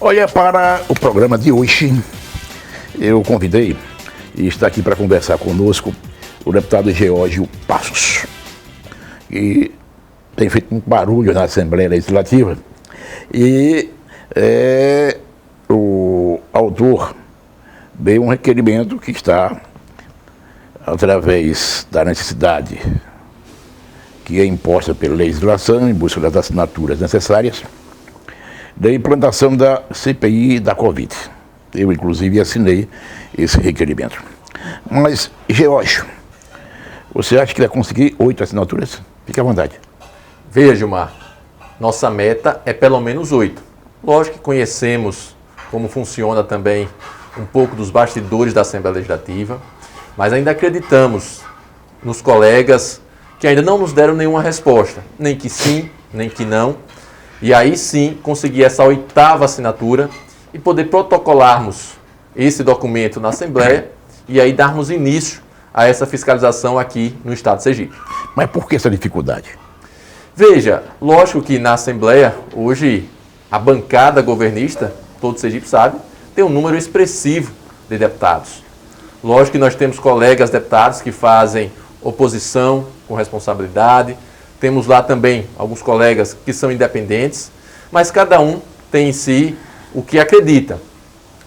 Olha, para o programa de hoje, eu convidei e está aqui para conversar conosco o deputado Geórgio Passos, que tem feito muito barulho na Assembleia Legislativa e é o autor de um requerimento que está, através da necessidade que é imposta pela legislação, em busca das assinaturas necessárias, da implantação da CPI da Covid. Eu, inclusive, assinei esse requerimento. Mas, Geórgio, você acha que vai conseguir 8 assinaturas? Fique à vontade. Veja, Gilmar, nossa meta é pelo menos 8. Lógico que conhecemos como funciona também um pouco dos bastidores da Assembleia Legislativa, mas ainda acreditamos nos colegas que ainda não nos deram nenhuma resposta, nem que sim, nem que não, e aí sim conseguir essa 8ª assinatura e poder protocolarmos esse documento na Assembleia e aí darmos início a essa fiscalização aqui no Estado de Sergipe. Mas por que essa dificuldade? Veja, lógico que na Assembleia, hoje, a bancada governista, todo Sergipe sabe, tem um número expressivo de deputados. Lógico que nós temos colegas deputados que fazem oposição com responsabilidade, temos lá também alguns colegas que são independentes, mas cada um tem em si o que acredita.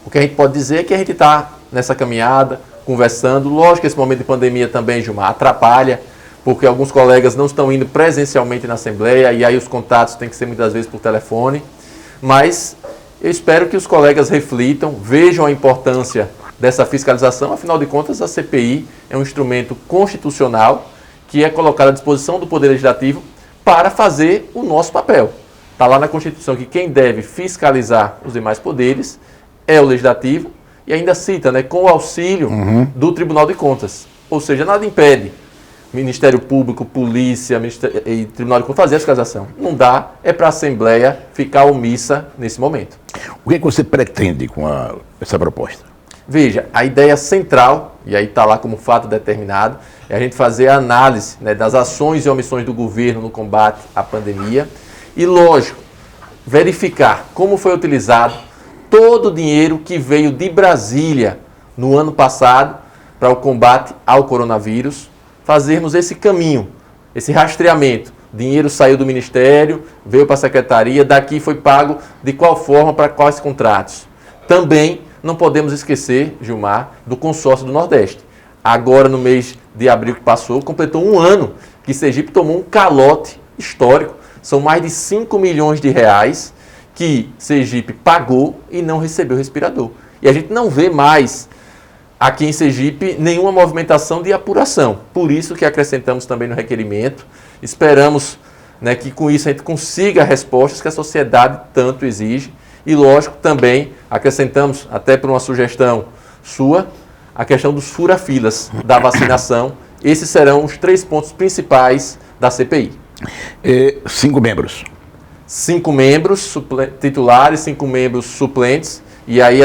O que a gente pode dizer é que a gente está nessa caminhada, conversando. Lógico que esse momento de pandemia também, Gilmar, atrapalha, porque alguns colegas não estão indo presencialmente na Assembleia e aí os contatos têm que ser muitas vezes por telefone, mas eu espero que os colegas reflitam, vejam a importância dessa fiscalização. Afinal de contas, a CPI é um instrumento constitucional que é colocado à disposição do Poder Legislativo para fazer o nosso papel. Está lá na Constituição que quem deve fiscalizar os demais poderes é o Legislativo e ainda cita, né, com o auxílio do Tribunal de Contas. Ou seja, nada impede Ministério Público, Polícia e Tribunal de Contas fazer a fiscalização. Não dá, é para a Assembleia ficar omissa nesse momento. O que você pretende com essa proposta? Veja, a ideia central, e aí está lá como fato determinado, é a gente fazer a análise, né, das ações e omissões do governo no combate à pandemia e, lógico, verificar como foi utilizado todo o dinheiro que veio de Brasília no ano passado para o combate ao coronavírus, fazermos esse caminho, esse rastreamento. Dinheiro saiu do Ministério, veio para a Secretaria, daqui foi pago de qual forma, para quais contratos. Também não podemos esquecer, Gilmar, do consórcio do Nordeste. Agora, no mês de abril que passou, completou um ano que Sergipe tomou um calote histórico. São mais de 5 milhões de reais que Sergipe pagou e não recebeu respirador. E a gente não vê mais aqui em Sergipe nenhuma movimentação de apuração. Por isso que acrescentamos também no requerimento. Esperamos, né, que com isso a gente consiga respostas que a sociedade tanto exige. E, lógico, também acrescentamos, até por uma sugestão sua, a questão dos fura-filas da vacinação. Esses serão os 3 pontos principais da CPI. 5 membros. 5 membros titulares, 5 membros suplentes. E aí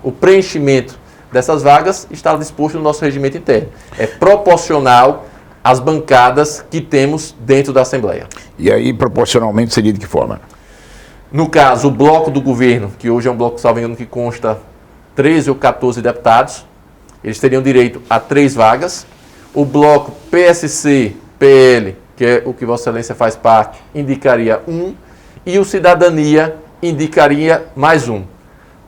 o preenchimento dessas vagas está disposto no nosso regimento interno. É proporcional às bancadas que temos dentro da Assembleia. E aí, proporcionalmente, seria de que forma? No caso, o bloco do governo, que hoje é um bloco, salvo engano, que consta 13 ou 14 deputados, eles teriam direito a 3 vagas. O bloco PSC, PL, que é o que Vossa Excelência faz parte, indicaria 1. E o Cidadania indicaria mais 1.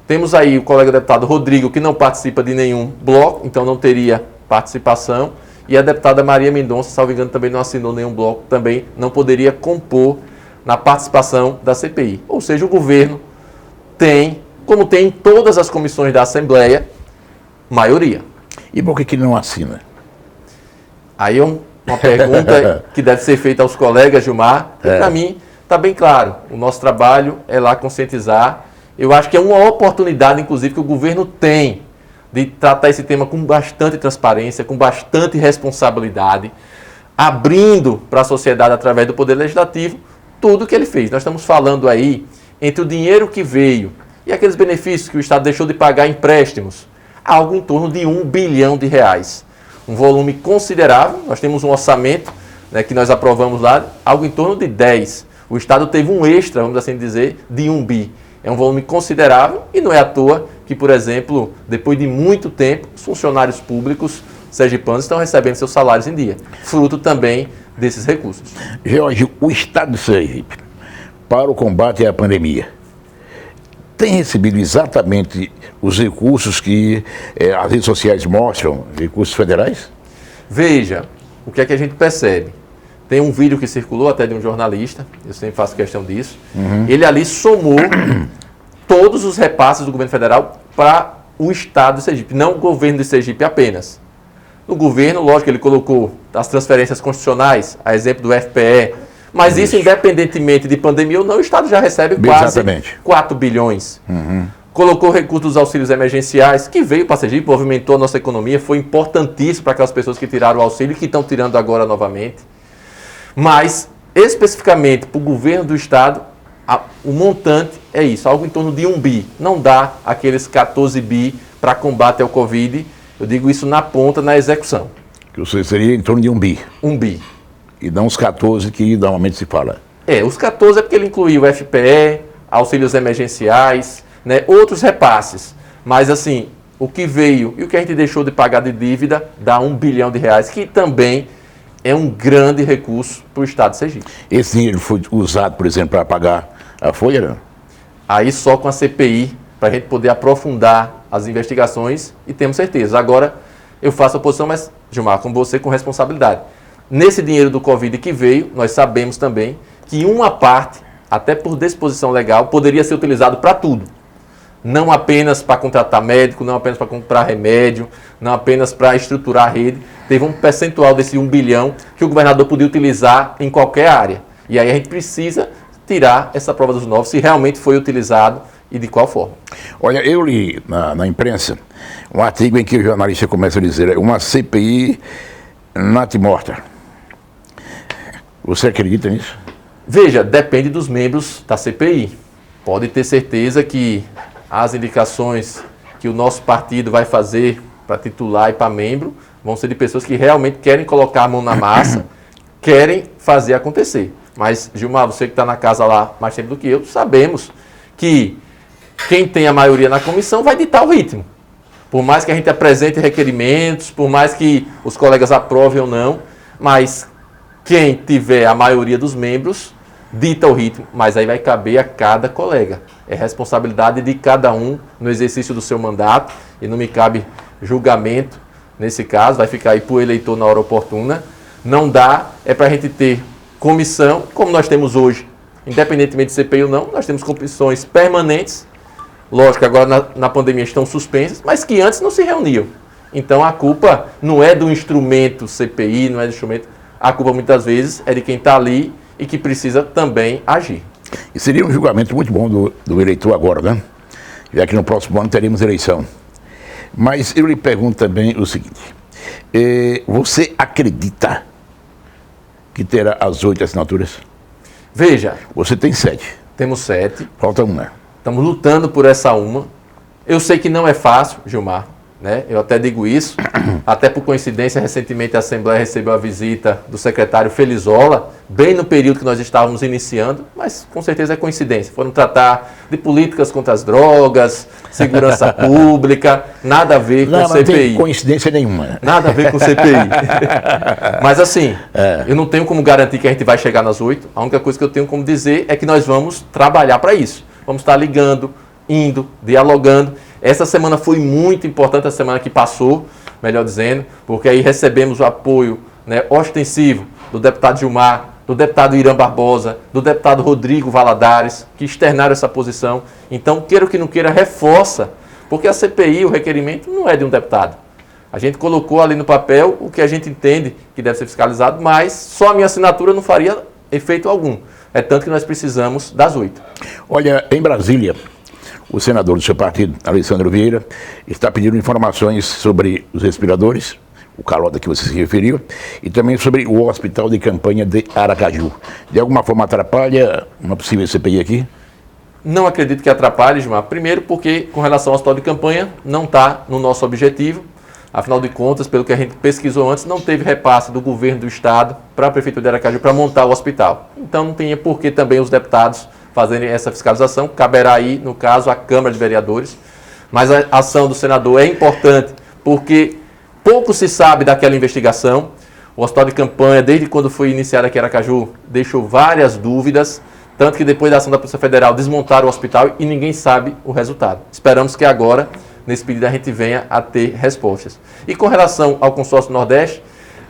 Temos aí o colega deputado Rodrigo, que não participa de nenhum bloco, então não teria participação. E a deputada Maria Mendonça, salvo engano, também não assinou nenhum bloco, também não poderia compor na participação da CPI. Ou seja, o governo tem, como tem em todas as comissões da Assembleia, maioria. E por que ele não assina? Aí é uma pergunta que deve ser feita aos colegas, Gilmar, e para mim está bem claro. O nosso trabalho é lá conscientizar. Eu acho que é uma oportunidade, inclusive, que o governo tem de tratar esse tema com bastante transparência, com bastante responsabilidade, abrindo para a sociedade, através do Poder Legislativo, tudo o que ele fez. Nós estamos falando aí entre o dinheiro que veio e aqueles benefícios que o Estado deixou de pagar empréstimos, algo em torno de R$1 bilhão. Um volume considerável. Nós temos um orçamento, né, que nós aprovamos lá, algo em torno de 10. O Estado teve um extra, vamos assim dizer, de 1 bi. É um volume considerável e não é à toa que, por exemplo, depois de muito tempo, os funcionários públicos sergipanos estão recebendo seus salários em dia, fruto também desses recursos. George, o Estado de Sergipe, para o combate à pandemia, tem recebido exatamente os recursos que as redes sociais mostram, recursos federais? Veja, o que é que a gente percebe? Tem um vídeo que circulou até de um jornalista, eu sempre faço questão disso. Ele ali somou todos os repasses do governo federal para o Estado de Sergipe, não o governo de Sergipe apenas. No governo, lógico, ele colocou as transferências constitucionais, a exemplo do FPE, mas isso independentemente de pandemia ou não, o Estado já recebe quase 4 bilhões. Colocou recursos dos auxílios emergenciais, que veio para Sergipe, movimentou a nossa economia, foi importantíssimo para aquelas pessoas que tiraram o auxílio e que estão tirando agora novamente. Mas, especificamente para o governo do Estado, o montante é isso, algo em torno de 1 bi. Não dá aqueles 14 bi para combate ao Covid. Eu digo isso na ponta, na execução. Que você seria em torno de 1 bi. 1 bi. E não os 14 que normalmente se fala. Os 14 é porque ele incluiu o FPE, auxílios emergenciais, né, outros repasses. Mas, assim, o que veio e o que a gente deixou de pagar de dívida dá 1 bilhão de reais, que também é um grande recurso para o Estado de Sergipe. Esse dinheiro foi usado, por exemplo, para pagar a folha, não? Aí só com a CPI, para a gente poder aprofundar as investigações e temos certeza. Agora, eu faço a posição, mas, Gilmar, com você, com responsabilidade. Nesse dinheiro do Covid que veio, nós sabemos também que uma parte, até por disposição legal, poderia ser utilizado para tudo. Não apenas para contratar médico, não apenas para comprar remédio, não apenas para estruturar a rede. Teve um percentual desse 1 bilhão que o governador podia utilizar em qualquer área. E aí a gente precisa tirar essa prova dos 9 se realmente foi utilizado e de qual forma. Olha, eu li na imprensa um artigo em que o jornalista começa a dizer uma CPI natimorta. Você acredita nisso? Veja, depende dos membros da CPI. Pode ter certeza que as indicações que o nosso partido vai fazer para titular e para membro vão ser de pessoas que realmente querem colocar a mão na massa, querem fazer acontecer. Mas, Gilmar, você que está na casa lá mais tempo do que eu, sabemos que quem tem a maioria na comissão vai ditar o ritmo. Por mais que a gente apresente requerimentos, por mais que os colegas aprovem ou não, mas quem tiver a maioria dos membros dita o ritmo, mas aí vai caber a cada colega. É responsabilidade de cada um no exercício do seu mandato e não me cabe julgamento nesse caso, vai ficar aí para o eleitor na hora oportuna. Não dá, é para a gente ter comissão, como nós temos hoje, independentemente de CPI ou não, nós temos comissões permanentes, lógico, agora na pandemia estão suspensas, mas que antes não se reuniam. Então a culpa não é do instrumento CPI, não é do instrumento, a culpa muitas vezes é de quem está ali e que precisa também agir. E seria um julgamento muito bom do eleitor agora, né? Já que no próximo ano teremos eleição. Mas eu lhe pergunto também o seguinte, você acredita que terá as 8 assinaturas? Veja. Você tem 7. Temos 7. Falta uma. Estamos lutando por essa uma. Eu sei que não é fácil, Gilmar, né? Eu até digo isso, até por coincidência, recentemente a Assembleia recebeu a visita do secretário Felizola, bem no período que nós estávamos iniciando, mas com certeza é coincidência. Foram tratar de políticas contra as drogas, segurança pública, nada a ver com CPI. Não tem coincidência nenhuma. Nada a ver com CPI. Mas assim, eu não tenho como garantir que a gente vai chegar nas 8. A única coisa que eu tenho como dizer é que nós vamos trabalhar para isso. Vamos estar ligando, indo, dialogando. Essa semana foi muito importante, a semana que passou, melhor dizendo, porque aí recebemos o apoio, né, ostensivo do deputado Gilmar, do deputado Irã Barbosa, do deputado Rodrigo Valadares, que externaram essa posição. Então, queira ou que não queira, reforça, porque a CPI, o requerimento, não é de um deputado. A gente colocou ali no papel o que a gente entende que deve ser fiscalizado, mas só a minha assinatura não faria efeito algum. É tanto que nós precisamos das 8. Olha, em Brasília, o senador do seu partido, Alessandro Vieira, está pedindo informações sobre os respiradores, o Calota que você se referiu, e também sobre o hospital de campanha de Aracaju. De alguma forma atrapalha uma possível CPI aqui? Não acredito que atrapalhe, Gilmar. Primeiro porque, com relação ao hospital de campanha, não está no nosso objetivo. Afinal de contas, pelo que a gente pesquisou antes, não teve repasse do governo do estado para a prefeitura de Aracaju para montar o hospital. Então não tinha por que também os deputados fazerem essa fiscalização. Caberá aí, no caso, à Câmara de Vereadores. Mas a ação do senador é importante porque pouco se sabe daquela investigação. O hospital de campanha, desde quando foi iniciado aqui em Aracaju, deixou várias dúvidas, tanto que depois da ação da Polícia Federal desmontaram o hospital e ninguém sabe o resultado. Esperamos que agora, nesse pedido, a gente venha a ter respostas. E com relação ao consórcio Nordeste,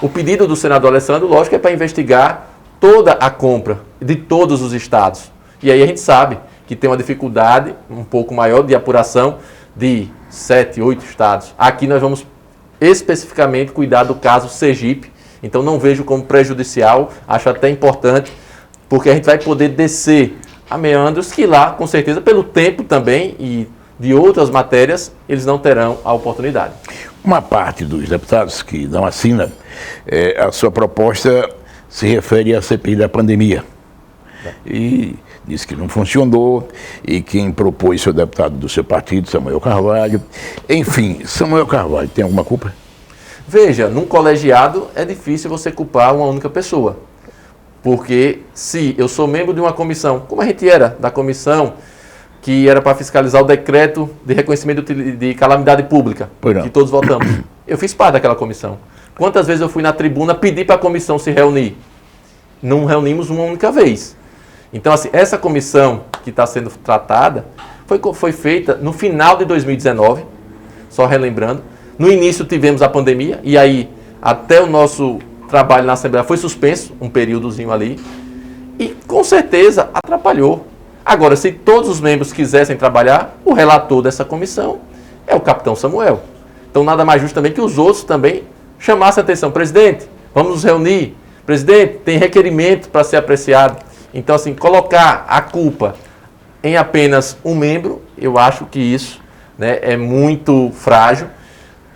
o pedido do senador Alessandro, lógico, é para investigar toda a compra de todos os estados. E aí a gente sabe que tem uma dificuldade um pouco maior de apuração de 7, 8 estados. Aqui nós vamos especificamente cuidar do caso Sergipe. Então não vejo como prejudicial, acho até importante, porque a gente vai poder descer a meandros que lá, com certeza, pelo tempo também e de outras matérias, eles não terão a oportunidade. Uma parte dos deputados que não assina, a sua proposta se refere à CPI da pandemia. E diz que não funcionou, e quem propôs foi o deputado do seu partido, Samuel Carvalho. Enfim, Samuel Carvalho tem alguma culpa? Veja, num colegiado é difícil você culpar uma única pessoa. Porque se eu sou membro de uma comissão, como a gente era da comissão que era para fiscalizar o decreto de reconhecimento de calamidade pública, que todos votamos, eu fiz parte daquela comissão. Quantas vezes eu fui na tribuna pedir para a comissão se reunir? Não reunimos uma única vez. Então, assim, essa comissão que está sendo tratada foi feita no final de 2019, só relembrando. No início tivemos a pandemia, e aí até o nosso trabalho na Assembleia foi suspenso, um períodozinho ali, e com certeza atrapalhou. Agora, se todos os membros quisessem trabalhar, o relator dessa comissão é o capitão Samuel. Então, nada mais justo também que os outros também chamassem a atenção. Presidente, vamos nos reunir. Presidente, tem requerimento para ser apreciado. Então, assim, colocar a culpa em apenas um membro, eu acho que isso, né, é muito frágil.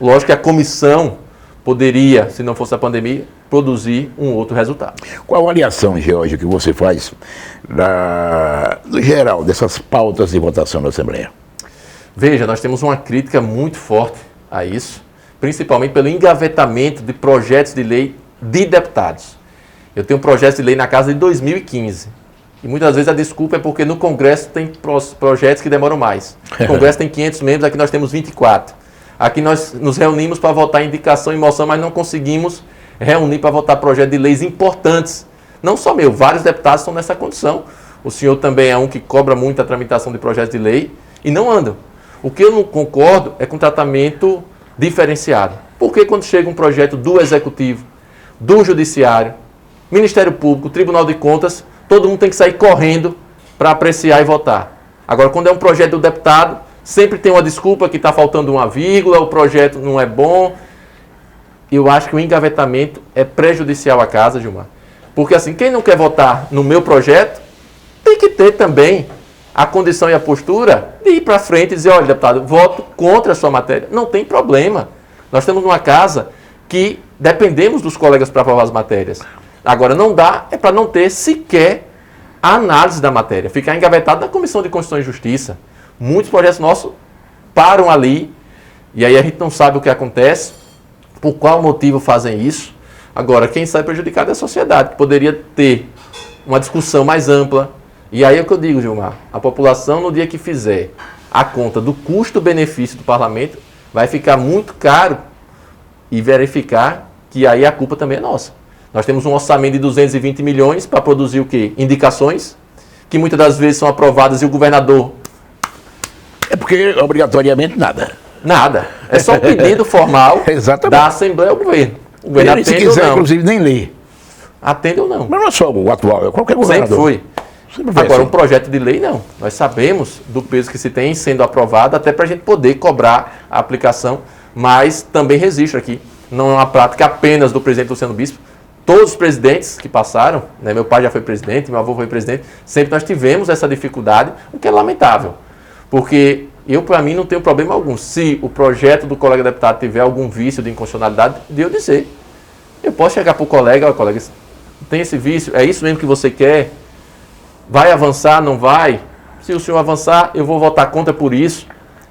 Lógico que a comissão poderia, se não fosse a pandemia, produzir um outro resultado. Qual a avaliação, George, que você faz do geral dessas pautas de votação na Assembleia? Veja, nós temos uma crítica muito forte a isso, principalmente pelo engavetamento de projetos de lei de deputados. Eu tenho um projeto de lei na casa de 2015. E muitas vezes a desculpa é porque no Congresso tem projetos que demoram mais. O Congresso tem 500 membros, aqui nós temos 24. Aqui nós nos reunimos para votar indicação e moção, mas não conseguimos reunir para votar projetos de leis importantes. Não só meu, vários deputados estão nessa condição. O senhor também é um que cobra muito a tramitação de projetos de lei e não andam. O que eu não concordo é com tratamento diferenciado. Porque quando chega um projeto do Executivo, do Judiciário, Ministério Público, Tribunal de Contas, todo mundo tem que sair correndo para apreciar e votar. Agora, quando é um projeto do deputado, sempre tem uma desculpa que está faltando uma vírgula, o projeto não é bom. Eu acho que o engavetamento é prejudicial à casa, Gilmar. Porque assim, quem não quer votar no meu projeto, tem que ter também a condição e a postura de ir para frente e dizer, olha, deputado, voto contra a sua matéria. Não tem problema. Nós temos uma casa que dependemos dos colegas para aprovar as matérias. Agora, não dá, é para não ter sequer a análise da matéria, ficar engavetado na Comissão de Constituição e Justiça. Muitos projetos nossos param ali, e aí a gente não sabe o que acontece, por qual motivo fazem isso. Agora, quem sai prejudicado é a sociedade, que poderia ter uma discussão mais ampla. E aí é o que eu digo, Gilmar, a população, no dia que fizer a conta do custo-benefício do parlamento, vai ficar muito caro e verificar que aí a culpa também é nossa. Nós temos um orçamento de 220 milhões para produzir o quê? Indicações, que muitas das vezes são aprovadas e o governador... É porque, obrigatoriamente, nada. Nada. É só um pedido formal da Assembleia ao governo. O governo ele, se quiser, inclusive, nem lê. Atende ou não. Mas não é só o atual, é qualquer governador. Sempre foi. Agora, um projeto de lei, não. Nós sabemos do peso que se tem sendo aprovado, até para a gente poder cobrar a aplicação, mas também registro aqui. Não é uma prática apenas do presidente Luciano Bispo. Todos os presidentes que passaram, né, meu pai já foi presidente, meu avô foi presidente, sempre nós tivemos essa dificuldade, o que é lamentável. Porque eu, para mim, não tenho problema algum. Se o projeto do colega deputado tiver algum vício de inconstitucionalidade, de eu dizer. Eu posso chegar para o colega, olha, colega, tem esse vício, é isso mesmo que você quer? Vai avançar, não vai? Se o senhor avançar, eu vou votar contra por isso.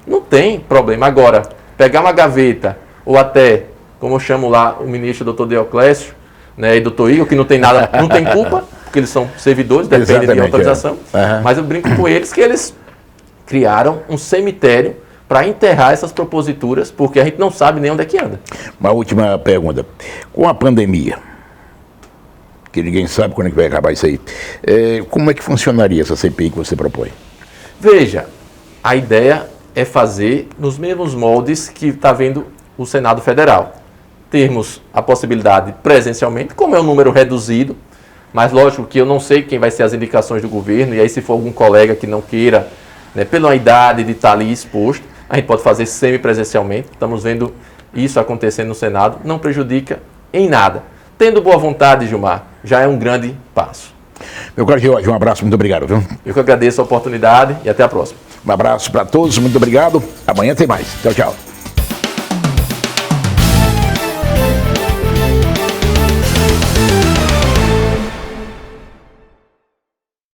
Não tem problema. Agora, pegar uma gaveta, ou até, como eu chamo lá o ministro doutor Deoclésio, né, e doutor Igor, que não tem nada, não tem culpa, porque eles são servidores, dependem de autorização, mas eu brinco com eles que eles criaram um cemitério para enterrar essas proposituras, porque a gente não sabe nem onde é que anda. Uma última pergunta. Com a pandemia, que ninguém sabe quando é que vai acabar isso aí, como é que funcionaria essa CPI que você propõe? Veja, a ideia é fazer nos mesmos moldes que está vendo o Senado Federal. Termos a possibilidade presencialmente, como é um número reduzido, mas lógico que eu não sei quem vai ser as indicações do governo, e aí se for algum colega que não queira, né, pela idade de estar ali exposto, a gente pode fazer semipresencialmente. Estamos vendo isso acontecendo no Senado, não prejudica em nada. Tendo boa vontade, Gilmar, já é um grande passo. Meu caro Geórgio, um abraço, muito obrigado, viu? Eu que agradeço a oportunidade e até a próxima. Um abraço para todos, muito obrigado. Amanhã tem mais. Tchau, tchau.